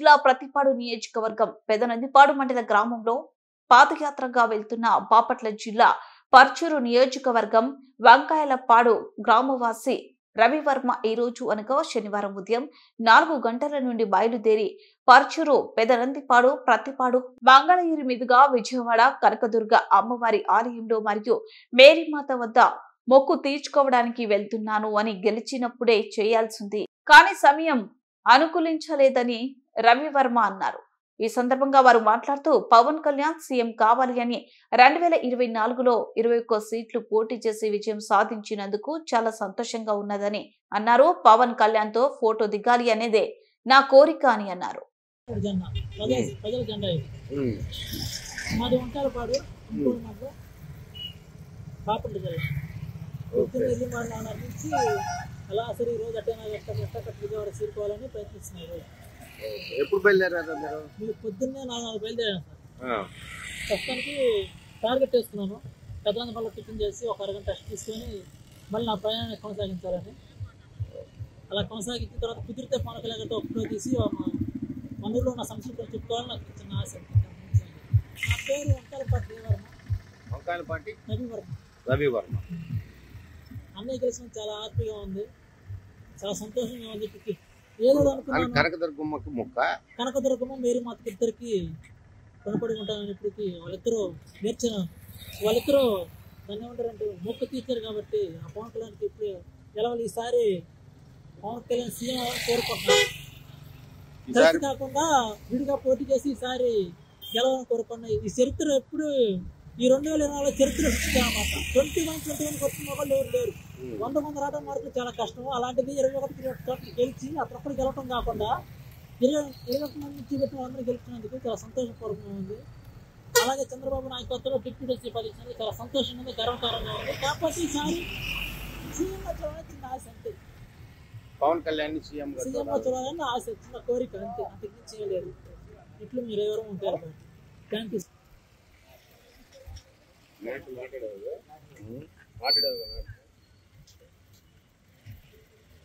జిల్లా ప్రతిపాడు నియోజకవర్గం పెదనందిపాడు మండల గ్రామంలో పాదయాత్రగా వెళ్తున్న బాపట్ల జిల్లా పర్చూరు నియోజకవర్గం వంకాయలపాడు గ్రామవాసి రవివర్మ ఈ రోజు అనగా శనివారం ఉదయం 4 గంటల నుండి బయలుదేరి పర్చూరు పెదనందిపాడు ప్రతిపాడు మంగళగిరి మీదుగా విజయవాడ కనకదుర్గ అమ్మవారి ఆలయంలో మరియు మేరీమాత వద్ద మొక్కు తీర్చుకోవడానికి వెళ్తున్నాను అని గెలిచినప్పుడే చేయాల్సింది కానీ సమయం అనుకూలించలేదని రవివర్మ అన్నారు. ఈ సందర్భంగా వారు మాట్లాడుతూ పవన్ కళ్యాణ్ సీఎం కావాలి అని 2024లో 21 సీట్లు పోటీ చేసి విజయం సాధించినందుకు చాలా సంతోషంగా ఉన్నదని అన్నారు. పవన్ కళ్యాణ్ తో ఫోటో దిగాలి అనేదే నా కోరిక అని అన్నారు. ఎప్పుడు బయలుదేరారు మీరు? పొద్దున్నే 4 బయలుదేరాను సార్. ప్రస్తుతానికి టార్గెట్ వేసుకున్నాను. పెద్దలందరిలో టిఫిన్ చేసి ఒక అరగంట టెస్ట్ తీసుకొని మళ్ళీ నా ప్రయాణాన్ని కొనసాగించాలని. అలా కొనసాగించిన తర్వాత కుదిరితే పవన్ కళ్యాణ్ గారితో ఫోటో తీసి మన ఊళ్ళో ఉన్న సంస్కృతిని చెప్పుకోవాలని నాకు చిన్న ఆశ. నా పేరు వంకాయలపాటి రవివర్మ. అన్నయ్య కలిసిన చాలా హ్యాపీగా ఉంది, చాలా సంతోషంగా ఉంది. ఏదో అనుకున్నాను. కనకదుర్గమ్మ మేరీమాతకి ఇద్దరికి రుణపడి ఉంటానని ఇప్పటికి వాళ్ళిద్దరూ దాన్ని ఏమంటారంటే మొక్కు తీర్చారు కాబట్టి ఆ పవన్ కళ్యాణ్కి ఇప్పుడు గెలవాలి. ఈసారి పవన్ కళ్యాణ్ సీఎం కోరుకుంటున్నాను. కలిసి కాకుండా విడిగా పోటీ చేసి ఈసారి గెలవాలని కోరుకున్నాయి. ఈ చరిత్ర ఎప్పుడు ఈ 2024 చరిత్ర సృష్టించాలన్నమాట. 21 వచ్చిన వాళ్ళు ఎవరు లేరు. 100 మంది రావడం వరకు చాలా కష్టం. అలాంటిది 21 గెలిచి అప్పుడు గెలవటం కాకుండా 21 మంది నుంచి పెట్టిన వాళ్ళందరూ గెలిచినందుకు చాలా సంతోషపూర్వకంగా ఉంది. అలాగే చంద్రబాబు నాయకత్వంలో డిప్యూటీ పదించినందుకు చాలా సంతోషంగా ఉంది, గర్వకారంగా ఉంది. కాకపోతే ఈసారి సీఎంగా చూడాలని చిన్న ఆశ అంతే. పవన్ కళ్యాణ్ సీఎంగా చూడాలని ఆశ, చిన్న కోరిక అంతే, అంతకు చేయలేదు. ఇట్లు మీరు ఎవరు ఉంటారు. Thank you. మాట్లాడారు